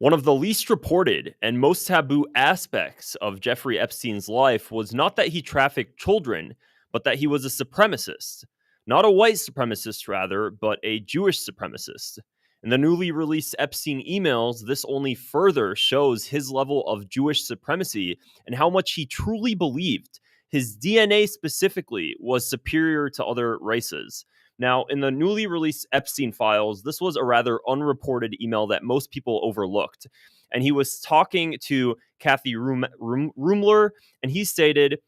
One of the least reported and most taboo aspects of Jeffrey Epstein's life was not that he trafficked children, but that he was a supremacist. Not a white supremacist, rather, but a Jewish supremacist. In the newly released Epstein emails, this only further shows his level of Jewish supremacy and how much he truly believed his DNA specifically was superior to other races. Now, in the newly released Epstein files, this was a rather unreported email that most people overlooked. And he was talking to Kathy Rumler, and he stated,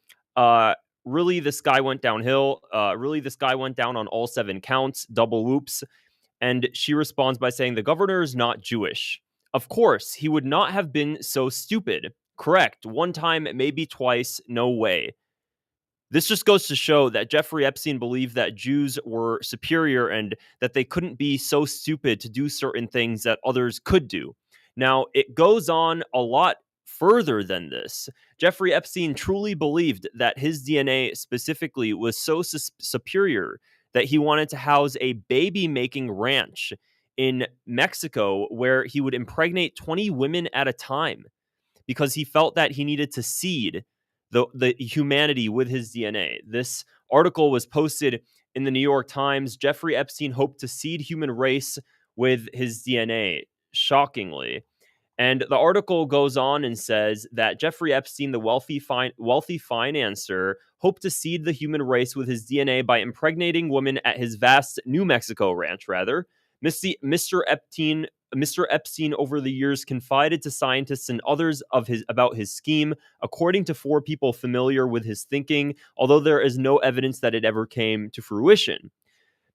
really, this guy went downhill. Really, this guy went down on all 7 counts, double whoops. And she responds by saying, the governor is not Jewish. Of course, he would not have been so stupid. Correct. One time, maybe twice, no way. This just goes to show that Jeffrey Epstein believed that Jews were superior and that they couldn't be so stupid to do certain things that others could do. Now, it goes on a lot further than this. Jeffrey Epstein truly believed that his DNA specifically was so superior that he wanted to house a baby-making ranch in Mexico where he would impregnate 20 women at a time because he felt that he needed to seed the humanity with his DNA. This article was posted in the New York Times. Jeffrey Epstein hoped to seed human race with his DNA, shockingly. And the article goes on and says that Jeffrey Epstein, the wealthy financier, hoped to seed the human race with his DNA by impregnating women at his vast New Mexico ranch, rather. Mr. Epstein over the years confided to scientists and others about his scheme, according to 4 people familiar with his thinking, although there is no evidence that it ever came to fruition.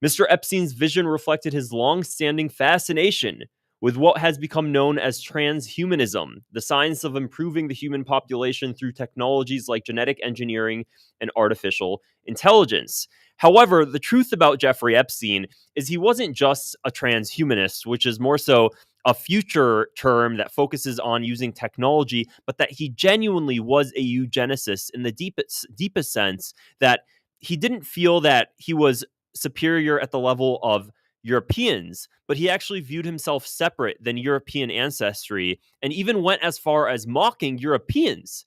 Mr. Epstein's vision reflected his long-standing fascination with what has become known as transhumanism, the science of improving the human population through technologies like genetic engineering and artificial intelligence. However, the truth about Jeffrey Epstein is he wasn't just a transhumanist, which is more so a future term that focuses on using technology, but that he genuinely was a eugenicist in the deepest sense, that he didn't feel that he was superior at the level of Europeans, but he actually viewed himself separate than European ancestry and even went as far as mocking Europeans,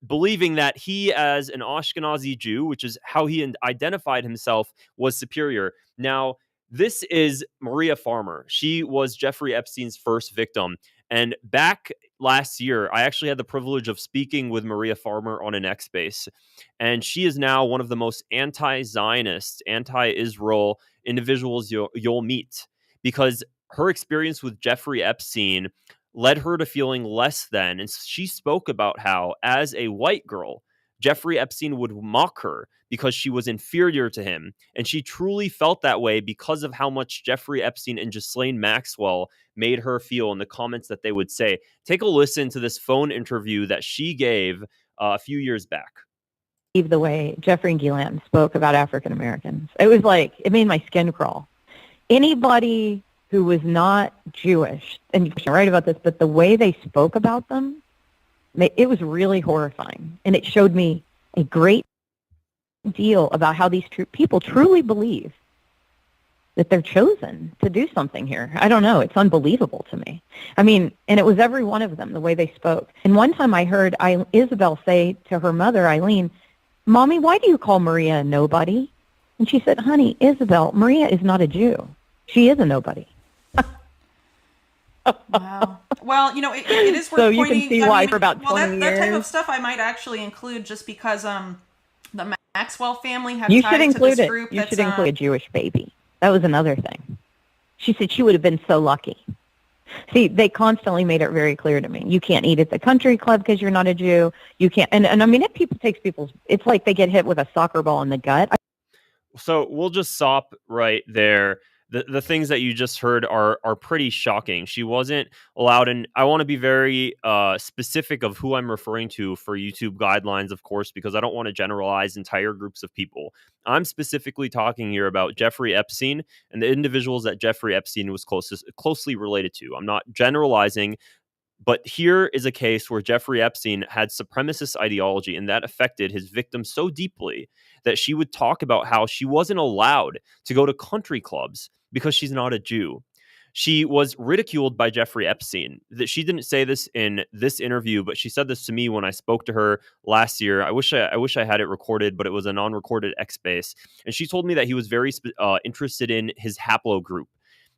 believing that he, as an Ashkenazi Jew, which is how he identified himself, was superior. Now, this is Maria Farmer. She was Jeffrey Epstein's first victim. And back last year, I actually had the privilege of speaking with Maria Farmer on an X Space. And she is now one of the most anti-Zionist, anti-Israel individuals you'll meet, because her experience with Jeffrey Epstein led her to feeling less than. And she spoke about how, as a white girl, Jeffrey Epstein would mock her because she was inferior to him. And she truly felt that way because of how much Jeffrey Epstein and Ghislaine Maxwell made her feel in the comments that they would say. Take a listen to this phone interview that she gave a few years back. The way Jeffrey and Ghislaine spoke about African Americans, it was like, it made my skin crawl. Anybody who was not Jewish, and you're right about this, but the way they spoke about them, it was really horrifying. And it showed me a great deal about how these people truly believe that they're chosen to do something here. I don't know. It's unbelievable to me. I mean, and it was every one of them, the way they spoke. And one time I heard Isabel say to her mother, Eileen, Mommy, why do you call Maria a nobody? And she said, honey, Isabel, Maria is not a Jew. She is a nobody. Wow. Well, it is worth so pointing. You can see why for about 20 years. That type of stuff I might actually include just because the Maxwell family have you ties should include to this it. group. You should include a Jewish baby. That was another thing. She said she would have been so lucky. See, they constantly made it very clear to me. You can't eat at the country club because you're not a Jew. You can't. And I mean, it's like they get hit with a soccer ball in the gut. So we'll just stop right there. The things that you just heard are pretty shocking. She wasn't allowed, and I want to be very specific of who I'm referring to for YouTube guidelines, of course, because I don't want to generalize entire groups of people. I'm specifically talking here about Jeffrey Epstein and the individuals that Jeffrey Epstein was closely related to. I'm not generalizing, but here is a case where Jeffrey Epstein had supremacist ideology, and that affected his victim so deeply that she would talk about how she wasn't allowed to go to country clubs because she's not a Jew. She was ridiculed by Jeffrey Epstein. That she didn't say this in this interview, but she said this to me when I spoke to her last year. I wish I had it recorded, but it was a non-recorded X base, and she told me that he was very interested in his haplogroup,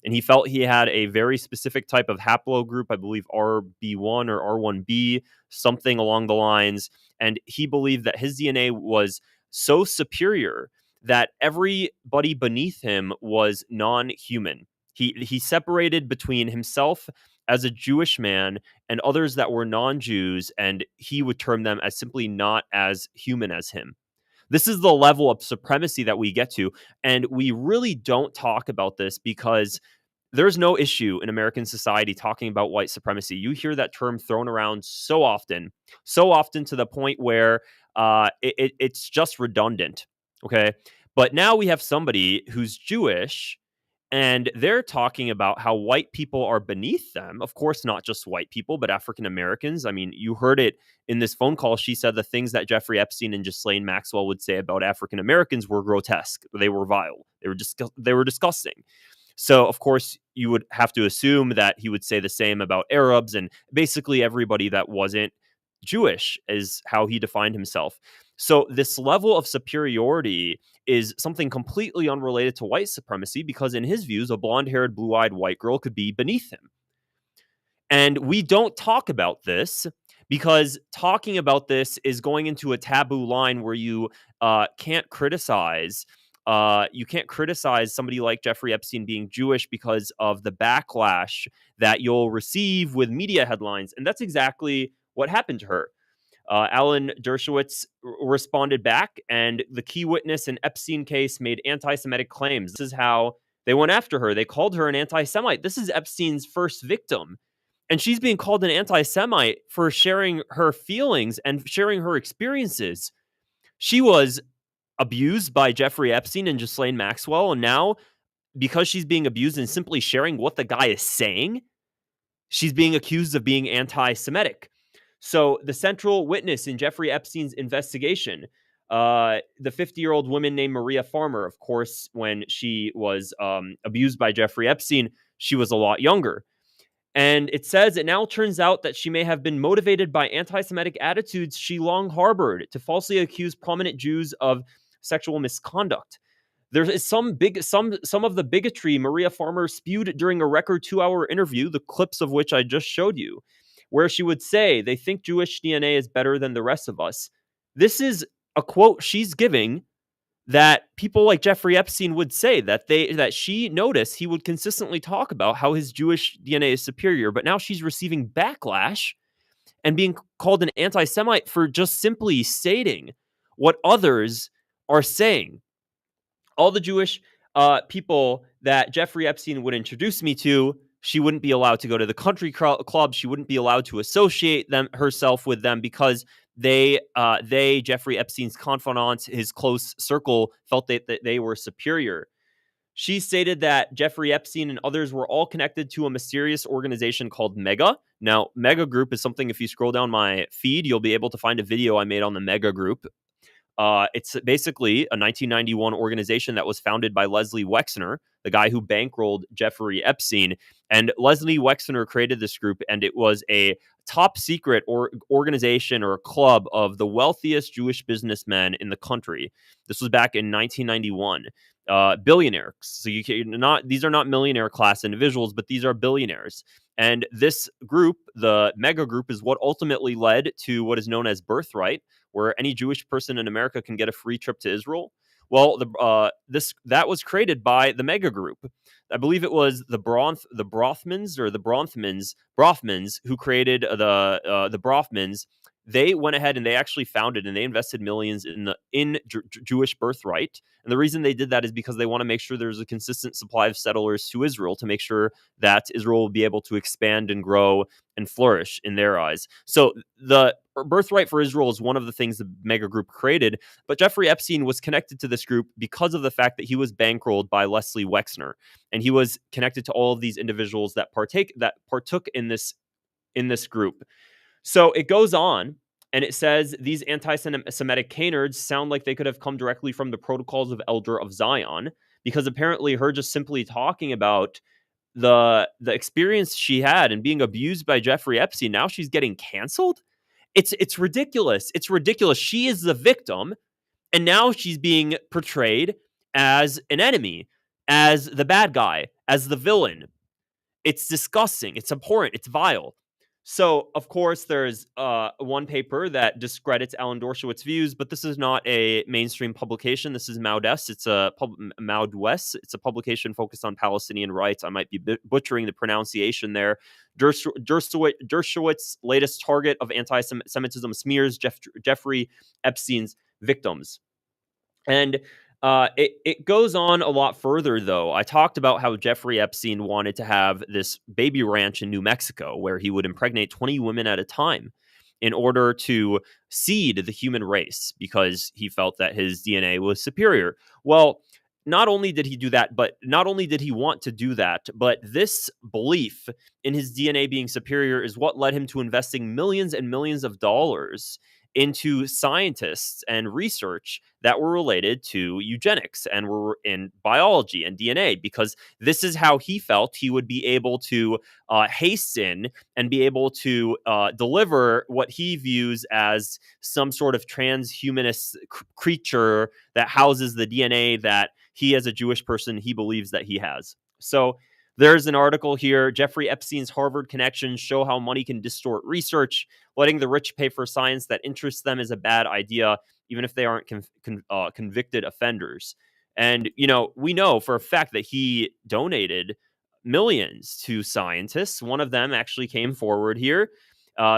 and he felt he had a very specific type of haplogroup. I believe RB1 or R1B, something along the lines, and he believed that his DNA was so superior that everybody beneath him was non-human. He separated between himself as a Jewish man and others that were non-Jews, and he would term them as simply not as human as him. This is the level of supremacy that we get to, and we really don't talk about this because there's no issue in American society talking about white supremacy. You hear that term thrown around so often to the point where it's just redundant. Okay. But now we have somebody who's Jewish and they're talking about how white people are beneath them. Of course, not just white people, but African Americans. I mean, you heard it in this phone call. She said the things that Jeffrey Epstein and Ghislaine Maxwell would say about African Americans were grotesque. They were vile. They were disgusting. So, of course, you would have to assume that he would say the same about Arabs and basically everybody that wasn't Jewish, is how he defined himself. So, this level of superiority is something completely unrelated to white supremacy because, in his views, a blonde haired, blue eyed white girl could be beneath him. And we don't talk about this because talking about this is going into a taboo line where you can't criticize. You can't criticize somebody like Jeffrey Epstein being Jewish because of the backlash that you'll receive with media headlines. And that's exactly what happened to her. Alan Dershowitz responded back, and the key witness in Epstein case made anti-Semitic claims. This is how they went after her. They called her an anti-Semite. This is Epstein's first victim. And she's being called an anti-Semite for sharing her feelings and sharing her experiences. She was abused by Jeffrey Epstein and Ghislaine Maxwell. And now, because she's being abused and simply sharing what the guy is saying, she's being accused of being anti-Semitic. So the central witness in Jeffrey Epstein's investigation, the 50-year-old woman named Maria Farmer, of course, when she was abused by Jeffrey Epstein, she was a lot younger. And it says it now turns out that she may have been motivated by anti-Semitic attitudes she long harbored to falsely accuse prominent Jews of sexual misconduct. There is some of the bigotry Maria Farmer spewed during a record 2-hour interview, the clips of which I just showed you, where she would say they think Jewish DNA is better than the rest of us. This is a quote she's giving that people like Jeffrey Epstein would say, that she noticed he would consistently talk about how his Jewish DNA is superior, but now she's receiving backlash and being called an anti-Semite for just simply stating what others are saying. All the Jewish people that Jeffrey Epstein would introduce me to, she wouldn't be allowed to go to the country club. She wouldn't be allowed to associate herself with them because they, Jeffrey Epstein's confidants, his close circle, felt that they were superior. She stated that Jeffrey Epstein and others were all connected to a mysterious organization called Mega. Now, Mega Group is something, if you scroll down my feed, you'll be able to find a video I made on the Mega Group. It's basically a 1991 organization that was founded by Leslie Wexner, the guy who bankrolled Jeffrey Epstein. And Leslie Wexner created this group, and it was a top secret organization or club of the wealthiest Jewish businessmen in the country. This was back in 1991. Billionaires. So these are not millionaire class individuals, but these are billionaires. And this group, the Mega Group, is what ultimately led to what is known as Birthright, where any Jewish person in America can get a free trip to Israel. Well, that was created by the Mega Group. I believe it was the Brothmans who created the Brothmans. They went ahead and they actually founded and they invested millions in Jewish Birthright. And the reason they did that is because they want to make sure there's a consistent supply of settlers to Israel to make sure that Israel will be able to expand and grow and flourish in their eyes. So the Birthright for Israel is one of the things the Mega Group created, but Jeffrey Epstein was connected to this group because of the fact that he was bankrolled by Leslie Wexner, and he was connected to all of these individuals that partook in this group. So it goes on, and it says these anti-Semitic canards sound like they could have come directly from the protocols of Elder of Zion, because apparently her just simply talking about the experience she had and being abused by Jeffrey Epstein, now she's getting canceled. It's ridiculous. It's ridiculous. She is the victim, and now she's being portrayed as an enemy, as the bad guy, as the villain. It's disgusting. It's abhorrent. It's vile. So, of course, there's one paper that discredits Alan Dershowitz's views, but this is not a mainstream publication. This is Maudès. It's a Maudès. It's a publication focused on Palestinian rights. I might be butchering the pronunciation there. Dershowitz's latest target of anti-Semitism smears Jeffrey Epstein's victims. And it goes on a lot further, though. I talked about how Jeffrey Epstein wanted to have this baby ranch in New Mexico where he would impregnate 20 women at a time in order to seed the human race because he felt that his DNA was superior. Well, not only did he do that, but not only did he want to do that, but this belief in his DNA being superior is what led him to investing millions and millions of dollars into scientists and research that were related to eugenics and were in biology and DNA, because this is how he felt he would be able to hasten and be able to deliver what he views as some sort of transhumanist creature that houses the DNA that he, as a Jewish person, he believes that he has. So there's an article here. Jeffrey Epstein's Harvard connections show how money can distort research. Letting the rich pay for science that interests them is a bad idea, even if they aren't convicted offenders. And, we know for a fact that he donated millions to scientists. One of them actually came forward here,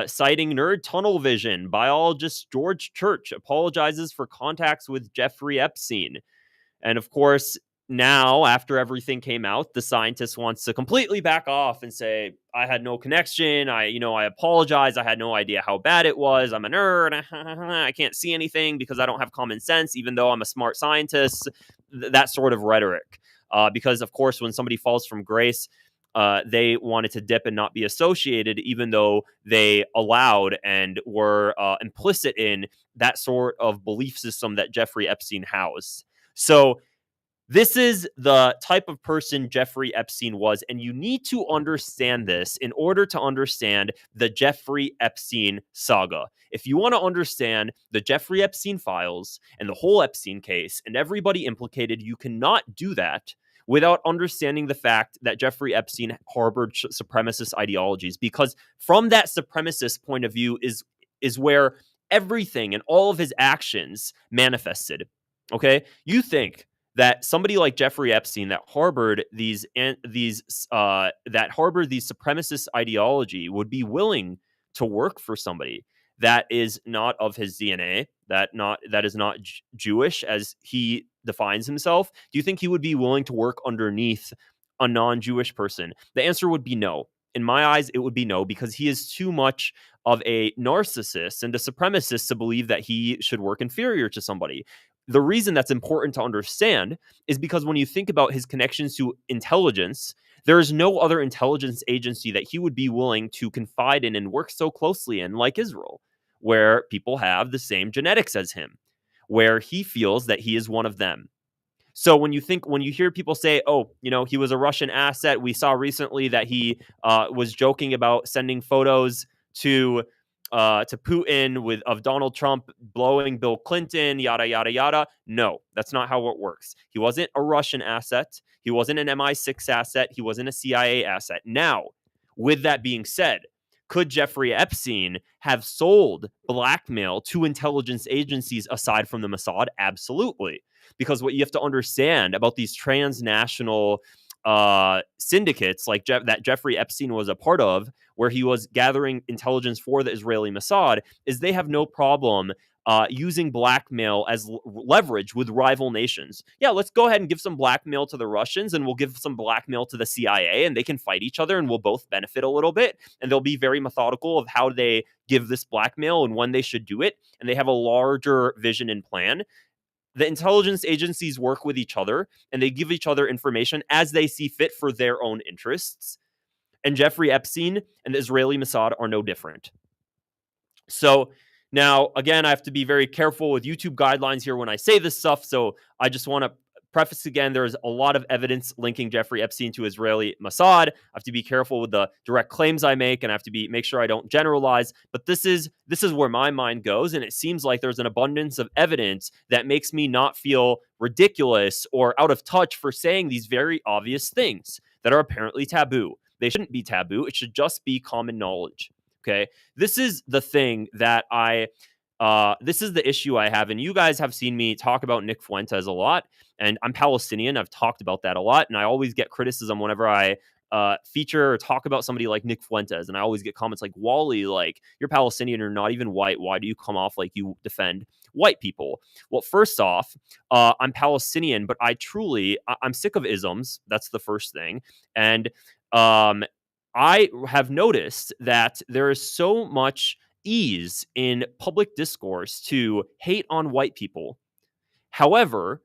citing nerd tunnel vision. Biologist George Church apologizes for contacts with Jeffrey Epstein. And of course, now, after everything came out, the scientist wants to completely back off and say, I had no connection. I apologize. I had no idea how bad it was. I'm a nerd. I can't see anything because I don't have common sense, even though I'm a smart scientist. That sort of rhetoric. Because, of course, when somebody falls from grace, they wanted to dip and not be associated, even though they allowed and were implicit in that sort of belief system that Jeffrey Epstein housed. So, this is the type of person Jeffrey Epstein was, and you need to understand this in order to understand the Jeffrey Epstein saga. If you want to understand the Jeffrey Epstein files and the whole Epstein case and everybody implicated, you cannot do that without understanding the fact that Jeffrey Epstein harbored supremacist ideologies, because from that supremacist point of view is where everything and all of his actions manifested. Okay? You think that somebody like Jeffrey Epstein that harbored these supremacist ideology would be willing to work for somebody that is not of his DNA, that is not Jewish as he defines himself? Do you think he would be willing to work underneath a non-Jewish person? The answer would be no. In my eyes, it would be no, because he is too much of a narcissist and a supremacist to believe that he should work inferior to somebody. The reason that's important to understand is because when you think about his connections to intelligence, there is no other intelligence agency that he would be willing to confide in and work so closely in, like Israel, where people have the same genetics as him, where he feels that he is one of them. So when you hear people say, oh, he was a Russian asset, we saw recently that he was joking about sending photos to Putin of Donald Trump blowing Bill Clinton, yada, yada, yada. No, that's not how it works. He wasn't a Russian asset. He wasn't an MI6 asset. He wasn't a CIA asset. Now, with that being said, could Jeffrey Epstein have sold blackmail to intelligence agencies aside from the Mossad? Absolutely. Because what you have to understand about these transnational syndicates like that Jeffrey Epstein was a part of, where he was gathering intelligence for the Israeli Mossad, is they have no problem using blackmail as leverage with rival nations. Yeah, let's go ahead and give some blackmail to the Russians, and we'll give some blackmail to the CIA, and they can fight each other, and we'll both benefit a little bit. And they'll be very methodical of how they give this blackmail and when they should do it. And they have a larger vision and plan. The intelligence agencies work with each other, and they give each other information as they see fit for their own interests. And Jeffrey Epstein and the Israeli Mossad are no different. So now, again, I have to be very careful with YouTube guidelines here when I say this stuff. So I just want to preface again, there's a lot of evidence linking Jeffrey Epstein to Israeli Mossad. I have to be careful with the direct claims I make, and I have to make sure I don't generalize. But this is where my mind goes, and it seems like there's an abundance of evidence that makes me not feel ridiculous or out of touch for saying these very obvious things that are apparently taboo. They shouldn't be taboo. It should just be common knowledge. Okay, this is the thing that this is the issue I have, and you guys have seen me talk about Nick Fuentes a lot, and I'm Palestinian. I've talked about that a lot, and I always get criticism whenever I feature or talk about somebody like Nick Fuentes, and I always get comments like, Wally, like, you're Palestinian, you're not even white. Why do you come off like you defend white people? Well, first off, I'm Palestinian, but I'm sick of isms. That's the first thing. And I have noticed that there is so much ease in public discourse to hate on white people. However,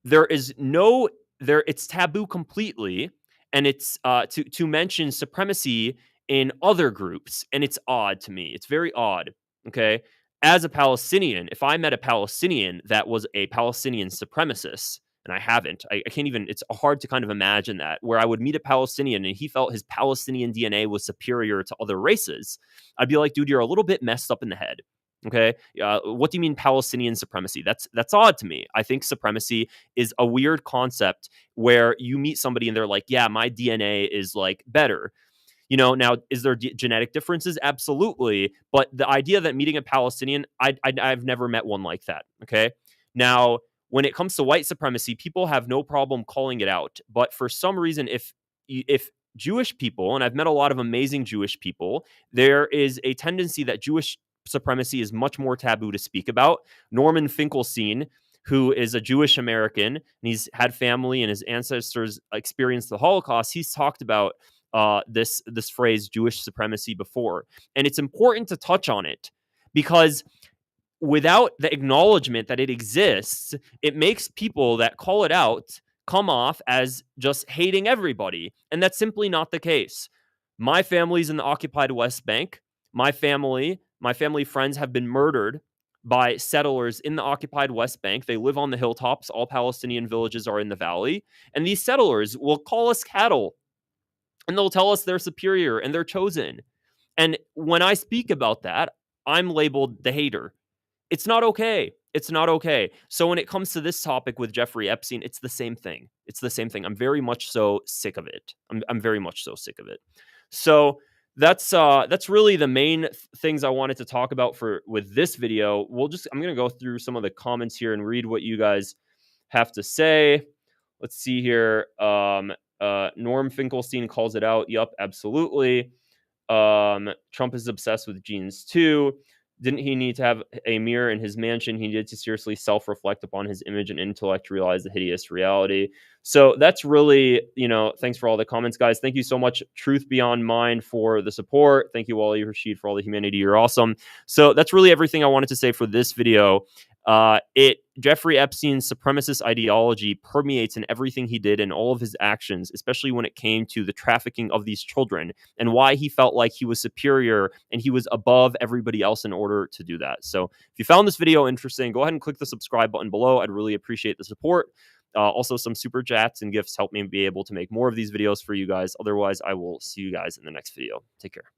it's taboo completely, and it's to mention supremacy in other groups, and it's odd to me. It's very odd. Okay, as a Palestinian, if I met a Palestinian that was a Palestinian supremacist, and I haven't, I can't even. It's hard to kind of imagine that, where I would meet a Palestinian and he felt his Palestinian DNA was superior to other races. I'd be like, dude, you're a little bit messed up in the head. Okay, what do you mean Palestinian supremacy? That's odd to me. I think supremacy is a weird concept where you meet somebody and they're like, yeah, my DNA is like better. Now, is there genetic differences? Absolutely. But the idea that meeting a Palestinian, I've never met one like that. Okay. Now, when it comes to white supremacy, people have no problem calling it out. But for some reason, if Jewish people, and I've met a lot of amazing Jewish people, there is a tendency that Jewish supremacy is much more taboo to speak about. Norman Finkelstein, who is a Jewish American, and he's had family and his ancestors experienced the Holocaust, he's talked about this phrase Jewish supremacy before. And it's important to touch on it because without the acknowledgement that it exists, it makes people that call it out come off as just hating everybody. And that's simply not the case. My family's in the occupied West Bank. My family friends have been murdered by settlers in the occupied West Bank. They live on the hilltops. All Palestinian villages are in the valley. And these settlers will call us cattle, and they'll tell us they're superior and they're chosen. And when I speak about that, I'm labeled the hater. It's not okay. It's not okay. So when it comes to this topic with Jeffrey Epstein, it's the same thing. It's the same thing. I'm very much so sick of it. I'm very much so sick of it. So that's really the main things I wanted to talk about with this video. I'm going to go through some of the comments here and read what you guys have to say. Let's see here. Norm Finkelstein calls it out. Yup, absolutely. Trump is obsessed with genes too. Didn't he need to have a mirror in his mansion? He needed to seriously self-reflect upon his image and intellect to realize the hideous reality. So that's really, thanks for all the comments, guys. Thank you so much, Truth Beyond Mind, for the support. Thank you, Wally Rashid, for all the humanity. You're awesome. So that's really everything I wanted to say for this video. Jeffrey Epstein's supremacist ideology permeates in everything he did and all of his actions, especially when it came to the trafficking of these children and why he felt like he was superior and he was above everybody else in order to do that. So if you found this video interesting, go ahead and click the subscribe button below. I'd really appreciate the support. Also, some super chats and gifts help me be able to make more of these videos for you guys. Otherwise, I will see you guys in the next video. Take care. Bye.